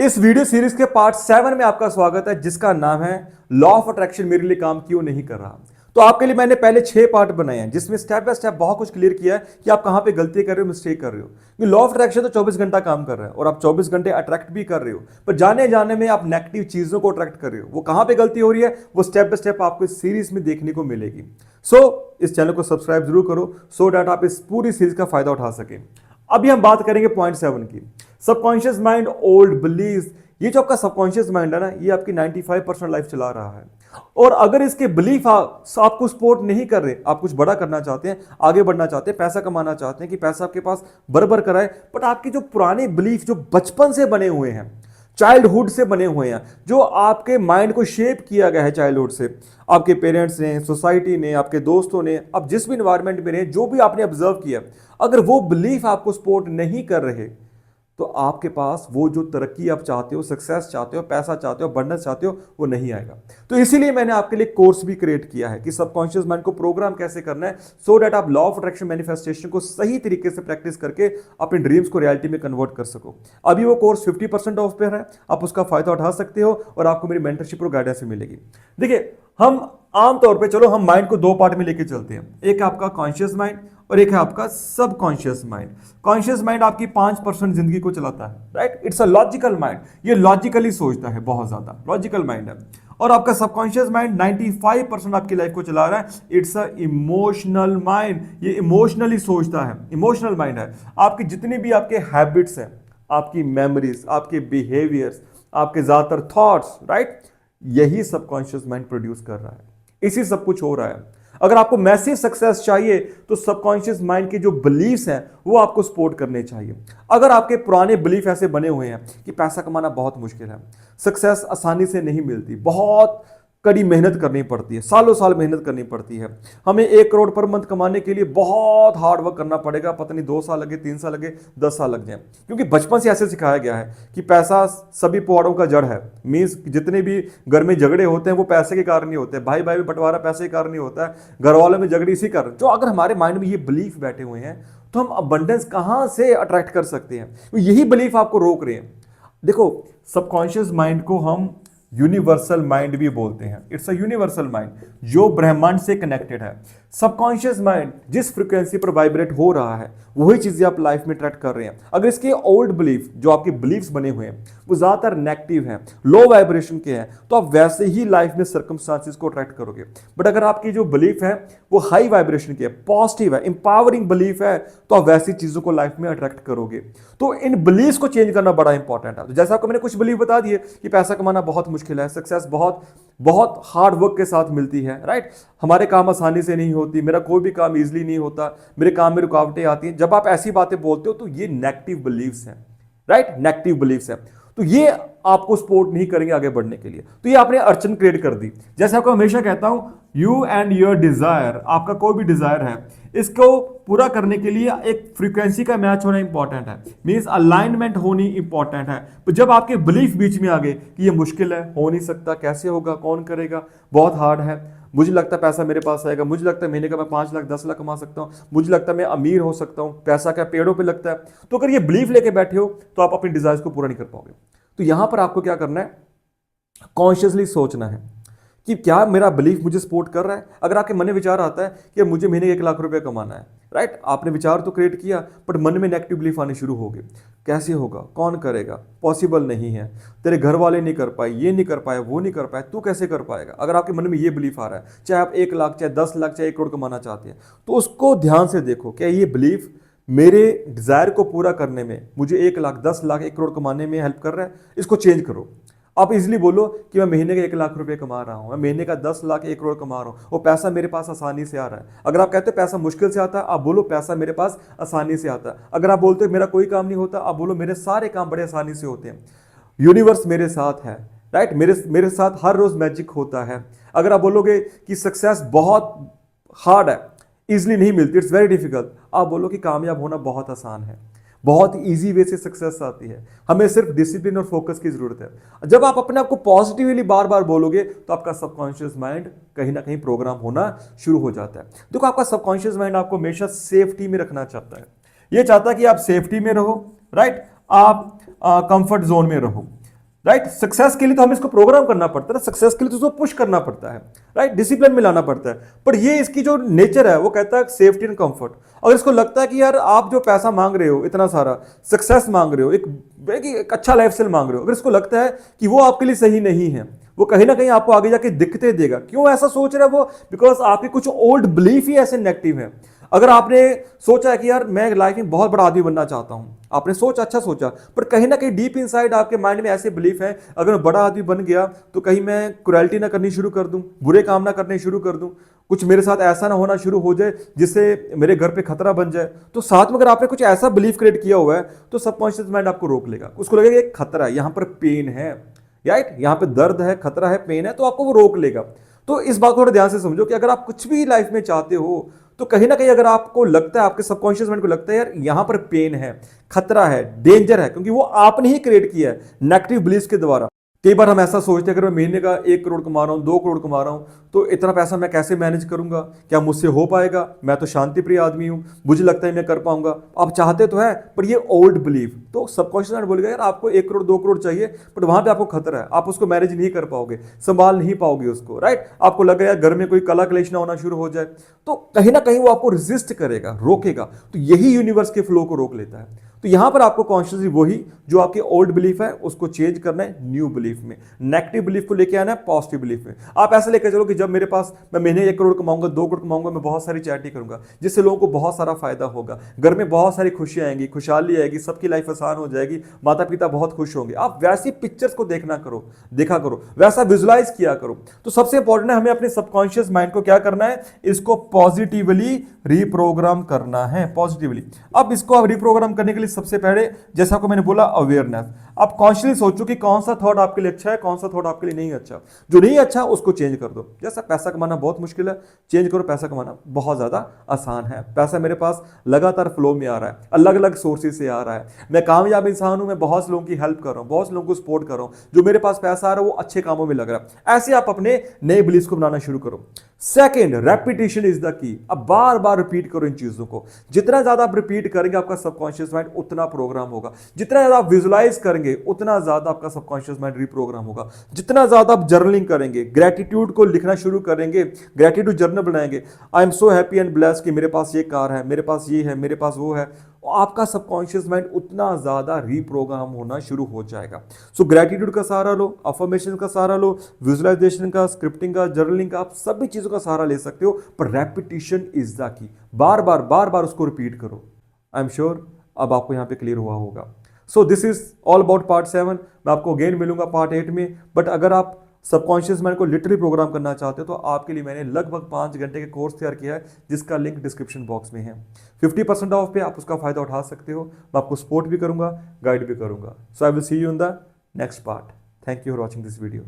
इस video series के part 7 में आपका स्वागत है, जिसका नाम है लॉ ऑफ अट्रैक्शन मेरे लिए काम क्यों नहीं कर रहा। तो आपके लिए मैंने पहले 6 पार्ट बनाए हैं, जिसमें स्टेप बाय स्टेप बहुत कुछ क्लियर किया है कि आप कहां पे गलती कर रहे हो, मिस्टेक कर रहे हो। क्योंकि लॉ ऑफ अट्रैक्शन तो 24 घंटा काम कर रहा है और आप 24 घंटे अट्रैक्ट भी कर रहे हो, पर जाने जाने में आप नेगेटिव चीजों को अट्रैक्ट कर रहे हो। वो कहां पे गलती हो रही है, वो स्टेप बाय स्टेप आपको इस सीरीज में देखने को मिलेगी। इस चैनल को सब्सक्राइब जरूर करो, सो डैट आप इस पूरी सीरीज का फायदा उठा सके। अभी हम बात करेंगे पॉइंट 7 की, सबकॉन्शियस माइंड, ओल्ड बिलीव्स। ये जो आपका सबकॉन्शियस माइंड है ना, ये आपकी 95% लाइफ चला रहा है। और अगर इसके बिलीफ आपको सपोर्ट नहीं कर रहे, आप कुछ बड़ा करना चाहते हैं, आगे बढ़ना चाहते हैं, पैसा कमाना चाहते हैं कि पैसा आपके पास बरबर कराए, बट आपके जो पुराने बिलीफ जो बचपन से बने हुए हैं, चाइल्डहुड से बने हुए हैं, जो आपके माइंड को शेप किया गया है चाइल्डहुड से, आपके पेरेंट्स ने, सोसाइटी ने, आपके दोस्तों ने, आप जिस भी इन्वायरमेंट में रहे, जो भी आपने ऑब्जर्व किया, अगर वो बिलीफ आपको सपोर्ट नहीं कर रहे, तो आपके पास वो जो तरक्की आप चाहते हो, सक्सेस चाहते हो, पैसा चाहते हो, अबंडेंस चाहते हो, वो नहीं आएगा। तो इसीलिए मैंने आपके लिए कोर्स भी क्रिएट किया है कि सबकॉन्शियस माइंड को प्रोग्राम कैसे करना है, सो दैट आप लॉ ऑफ अट्रैक्शन मैनिफेस्टेशन को सही तरीके से प्रैक्टिस करके अपने ड्रीम्स को रियलिटी में कन्वर्ट कर सको। अभी वो कोर्स 50% ऑफ पे है, आप उसका फायदा उठा सकते हो और आपको मेरी मेंटरशिप और गाइडेंस भी मिलेगी। देखिए, हम आमतौर पे, चलो हम माइंड को 2 पार्ट में लेके चलते हैं। एक है आपका कॉन्शियस माइंड और एक है आपका सबकॉन्शियस माइंड। कॉन्शियस माइंड आपकी 5% जिंदगी को चलाता है, right. It's a logical mind, ये लॉजिकली सोचता है, बहुत ज्यादा लॉजिकल माइंड है। और आपका सबकॉन्शियस माइंड 95% आपकी लाइफ को चला रहा है। इट्स अ इमोशनल माइंड, ये इमोशनली सोचता है, इमोशनल माइंड है। आपकी जितनी भी आपके हैबिट्स हैं, आपकी मेमोरीज, आपके बिहेवियर्स, आपके ज्यादातर थॉट्स, राइट, यही सबकॉन्शियस माइंड प्रोड्यूस कर रहा है। इसी सब कुछ हो रहा है। अगर आपको मैसिव सक्सेस चाहिए तो सबकॉन्शियस माइंड के जो बिलीफ्स हैं वो आपको सपोर्ट करने चाहिए। अगर आपके पुराने बिलीफ ऐसे बने हुए हैं कि पैसा कमाना बहुत मुश्किल है, सक्सेस आसानी से नहीं मिलती, बहुत कड़ी मेहनत करनी पड़ती है, सालों साल मेहनत करनी पड़ती है, हमें 1 करोड़ पर मंथ कमाने के लिए बहुत हार्ड वर्क करना पड़ेगा, पता नहीं 2 साल लगे, 3 साल लगे, 10 साल लग जाए, क्योंकि बचपन से ऐसे सिखाया गया है कि पैसा सभी पहाड़ों का जड़ है। मीन्स जितने भी घर में झगड़े होते हैं वो पैसे के कारण ही होते हैं, भाई भाई में बंटवारा पैसे के कारण ही होता है, घर वालों में झगड़े इसी कारण। जो अगर हमारे माइंड में ये बिलीफ बैठे हुए हैं तो हम अबंडेंस कहां से अट्रैक्ट कर सकते हैं? यही बिलीफ आपको रोक रहे हैं। देखो, सबकॉन्शियस माइंड को हम यूनिवर्सल माइंड भी बोलते हैं। इट्स अ यूनिवर्सल माइंड जो ब्रह्मांड से कनेक्टेड है। सबकॉन्शियस माइंड जिस फ्रीक्वेंसी पर वाइब्रेट हो रहा है, वही चीजें आप लाइफ में ट्रैक्ट कर रहे हैं। अगर इसके ओल्ड बिलीफ, जो आपके बिलीफ्स बने हुए हैं, वो ज्यादातर नेगेटिव हैं, लो वाइब्रेशन के हैं, तो आप वैसे ही लाइफ में सर्कमस्टांसेस को अट्रैक्ट करोगे। बट अगर आपकी जो बिलीफ है वो हाई वाइब्रेशन की है, पॉजिटिव है, इंपावरिंग बिलीफ है, तो आप वैसी चीजों को लाइफ में अट्रैक्ट करोगे। तो इन बिलीफ्स को चेंज करना बड़ा इंपॉर्टेंट है। तो जैसा आपको मैंने कुछ बिलीफ बता दिए कि पैसा कमाना बहुत मुश्किल है, सक्सेस बहुत बहुत हार्ड वर्क के साथ मिलती है, राइट, हमारे काम आसानी से नहीं होती, मेरा कोई भी काम इजीली नहीं होता, मेरे काम में रुकावटें आती हैं। जब आप ऐसी बातें बोलते हो तो ये नेगेटिव बिलीफ्स हैं, राइट, नेगेटिव बिलीफ्स हैं। तो ये आपको सपोर्ट नहीं करेंगे आगे बढ़ने के लिए। तो ये आपने अड़चन क्रिएट कर दी। जैसे आपको हमेशा कहता हूं, यू एंड योर डिजायर, आपका कोई भी डिजायर है, इसको पूरा करने के लिए एक फ्रीक्वेंसी का मैच होना इंपॉर्टेंट है, मींस अलाइनमेंट होनी इंपॉर्टेंट है। तो जब आपके बिलीफ बीच में आ गए कि ये मुश्किल है, हो नहीं सकता, कैसे होगा, कौन करेगा, बहुत हार्ड है, मुझे लगता है पैसा मेरे पास आएगा, मुझे लगता है महीने का मैं 5 लाख 10 लाख कमा सकता हूं, मुझे लगता है मैं अमीर हो सकता हूं, पैसा क्या पेड़ों पे लगता है, तो अगर ये बिलीफ लेके बैठे हो तो आप अपनी डिजायर्स को पूरा नहीं कर पाओगे। तो यहां पर आपको क्या करना है, कॉन्शियसली सोचना है कि क्या मेरा बिलीफ मुझे सपोर्ट कर रहा है। अगर आपके मन में विचार आता है कि मुझे महीने 1 लाख रुपए कमाना है, राइट, आपने विचार तो क्रिएट किया, बट मन में नेगेटिव बिलीफ आने शुरू हो गए, कैसे होगा, कौन करेगा, पॉसिबल नहीं है, तेरे घर वाले नहीं कर पाए, ये नहीं कर पाए, वो नहीं कर पाए, तू कैसे कर पाएगा। अगर आपके मन में ये बिलीफ आ रहा है, चाहे आप 1 लाख, चाहे 10 लाख, चाहे 1 करोड़ कमाना चाहते हैं, तो उसको ध्यान से देखो, क्या ये बिलीफ मेरे डिजायर को पूरा करने में, मुझे 1 लाख 10 लाख 1 करोड़ कमाने में हेल्प कर रहा है। इसको चेंज करो। आप इजीली बोलो कि मैं महीने का 1 लाख रुपए कमा रहा हूं, मैं महीने का 10 लाख 1 करोड़ कमा रहा हूं, वो पैसा मेरे पास आसानी से आ रहा है। अगर आप कहते हो पैसा मुश्किल से आता है, आप बोलो पैसा मेरे पास आसानी से आता है। अगर आप बोलते हो मेरा कोई काम नहीं होता, आप बोलो मेरे सारे काम बड़े आसानी से होते हैं, यूनिवर्स मेरे साथ है, राइट, मेरे साथ हर रोज मैजिक होता है। अगर आप बोलोगे कि सक्सेस बहुत हार्ड है, इजिली नहीं मिलती, इट्स वेरी डिफिकल्ट, आप बोलो कि कामयाब होना बहुत आसान है, बहुत इजी वे से सक्सेस आती है, हमें सिर्फ डिसिप्लिन और फोकस की जरूरत है। जब आप अपने आप को पॉजिटिवली बार बार बोलोगे तो आपका सबकॉन्शियस माइंड कहीं ना कहीं प्रोग्राम होना शुरू हो जाता है। देखो, आपका सबकॉन्शियस माइंड आपको हमेशा सेफ्टी में रखना चाहता है, ये चाहता है कि आप सेफ्टी में रहो, राइट, आप कंफर्ट जोन में रहो। राइट। सक्सेस के लिए तो हमें इसको प्रोग्राम करना पड़ता है ना, सक्सेस के लिए तो उसको पुश करना पड़ता है, राइट, डिसिप्लिन में लाना पड़ता है। पर ये इसकी जो नेचर है वो कहता है सेफ्टी एंड कंफर्ट। अगर इसको लगता है कि यार आप जो पैसा मांग रहे हो इतना सारा, सक्सेस मांग रहे हो, एक अच्छा लाइफस्टाइल मांग रहे हो, अगर इसको लगता है कि वो आपके लिए सही नहीं है, वो कहीं ना कहीं आपको आगे जाके दिक्कतें देगा। क्यों ऐसा सोच रहा है वो? बिकॉज आपके कुछ ओल्ड बिलीफ ही ऐसे नेगेटिव है। अगर आपने सोचा है कि यार मैं लाइफ में बहुत बड़ा आदमी बनना चाहता हूं, आपने अच्छा सोचा, पर कहीं ना कहीं डीप इनसाइड आपके माइंड में ऐसे बिलीफ है, अगर मैं बड़ा आदमी बन गया तो कहीं मैं क्रुएल्टी ना करनी शुरू कर दूं, बुरे काम ना करने शुरू कर दूं, कुछ मेरे साथ ऐसा ना होना शुरू हो जाए जिससे मेरे घर पे खतरा बन जाए। तो साथ में अगर आपने कुछ ऐसा बिलीफ क्रिएट किया हुआ है तो सबकॉन्शियस माइंड आपको रोक लेगा, उसको लगेगा एक खतरा है, यहां पर पेन है, राइट, यहां पे दर्द है, खतरा है, पेन है, तो आपको वो रोक लेगा। तो इस बात को थोड़ा ध्यान से समझो कि अगर आप कुछ भी लाइफ में चाहते हो तो कहीं ना कहीं अगर आपको लगता है, आपके सबकॉन्शियस माइंड को लगता है यार यहां पर पेन है, खतरा है, डेंजर है, क्योंकि वो आपने ही क्रिएट किया है नेगेटिव बिलीफ के द्वारा। कई बार हम ऐसा सोचते हैं अगर मैं महीने का 1 करोड़ कमा रहा हूं, 2 करोड़ कमा रहा हूं, तो इतना पैसा मैं कैसे मैनेज करूंगा, क्या मुझसे हो पाएगा, मैं तो शांति प्रिय आदमी हूं, मुझे लगता है मैं कर पाऊंगा। आप चाहते तो है, पर ये ओल्ड बिलीफ, तो सबकॉन्शियस माइंड बोलेगा यार आपको 1 करोड़ 2 करोड़ चाहिए, बट वहां पे आपको खतरा है, आप उसको मैनेज नहीं कर पाओगे, संभाल नहीं पाओगे उसको, राइट। आपको लग रहा है घर में कोई कला कलेश ना होना शुरू हो जाए, तो कहीं ना कहीं वो आपको रेजिस्ट करेगा, रोकेगा। तो यही यूनिवर्स के फ्लो को रोक लेता है। तो यहां पर आपको कॉन्शियसली वही जो आपके ओल्ड बिलीफ है उसको चेंज करना है न्यू बिलीफ में, नेगेटिव बिलीफ को लेके आना है पॉजिटिव बिलीफ में। आप ऐसा लेकर चलो कि जब मेरे पास, मैं महीने 1 करोड़ कमाऊंगा, 2 करोड़ कमाऊंगा, मैं बहुत सारी चैरिटी करूंगा जिससे लोगों को बहुत सारा फायदा होगा, घर में बहुत सारी खुशियां आएंगी, खुशहाली आएगी, सबकी लाइफ आसान हो जाएगी, माता पिता बहुत खुश होंगे। आप वैसी पिक्चर्स को देखा करो, वैसा विजुलाइज किया करो। तो सबसे इंपॉर्टेंट है हमें अपने सबकॉन्शियस माइंड को क्या करना है, इसको पॉजिटिवली रिप्रोग्राम करना है, पॉजिटिवली। अब इसको आप रिप्रोग्राम करने के लिए सबसे पहले, जैसा आपको मैंने बोला, अवेयरनेस। आप कॉन्शियसली सोचो कि कौन सा थॉट आपके लिए अच्छा है, कौन सा थॉट आपके लिए नहीं अच्छा। जो नहीं अच्छा उसको चेंज कर दो। जैसा पैसा कमाना बहुत मुश्किल है, चेंज करो, पैसा कमाना बहुत ज्यादा आसान है। पैसा मेरे पास लगातार फ्लो में आ रहा है, अलग अलग सोर्सेज से आ रहा है, मैं कामयाब इंसान हूं, मैं बहुत से लोगों की हेल्प कर रहा हूं, बहुत से लोगों को सपोर्ट कर रहा हूं, जो मेरे पास पैसा आ रहा है वो अच्छे कामों में लग रहा है। ऐसे आप अपने नए बिलीफ को बनाना शुरू करो। Second, repetition is the key. अब बार बार रिपीट करो इन चीजों को। जितना ज्यादा आप रिपीट करेंगे आपका सबकॉन्शियस माइंड उतना प्रोग्राम होगा। जितना ज्यादा आप विजुलाइज करेंगे उतना ज्यादा आपका सबकॉन्शियस माइंड रिप्रोग्राम होगा। जितना ज्यादा आप जर्नलिंग करेंगे, ग्रेटिट्यूड को लिखना शुरू करेंगे, ग्रेटिट्यूड जर्नल बनाएंगे, I am so happy and blessed कि मेरे पास ये कार है, मेरे पास ये है, मेरे पास वो है, आपका सबकॉन्शियस माइंड उतना ज्यादा रिप्रोग्राम होना शुरू हो जाएगा। सो ग्रेटिट्यूड का सहारा लो, अफर्मेशन का सहारा लो, विजुअलाइजेशन का, स्क्रिप्टिंग का, जर्नलिंग का, आप सभी चीजों का सहारा ले सकते हो, पर रेपिटेशन इज द की। बार बार उसको रिपीट करो। आई एम श्योर अब आपको यहां पे क्लियर हुआ होगा। So this is all about part 7। मैं आपको अगेन मिलूंगा पार्ट 8 में। बट अगर आप सबकॉन्शियस माइंड को लिटरली प्रोग्राम करना चाहते हो तो आपके लिए मैंने लगभग 5 घंटे के कोर्स तैयार किया है, जिसका लिंक डिस्क्रिप्शन बॉक्स में है। 50% ऑफ पे आप उसका फायदा उठा सकते हो। मैं आपको सपोर्ट भी करूंगा, गाइड भी करूंगा। So I will see you in the next part. Thank you for watching this video.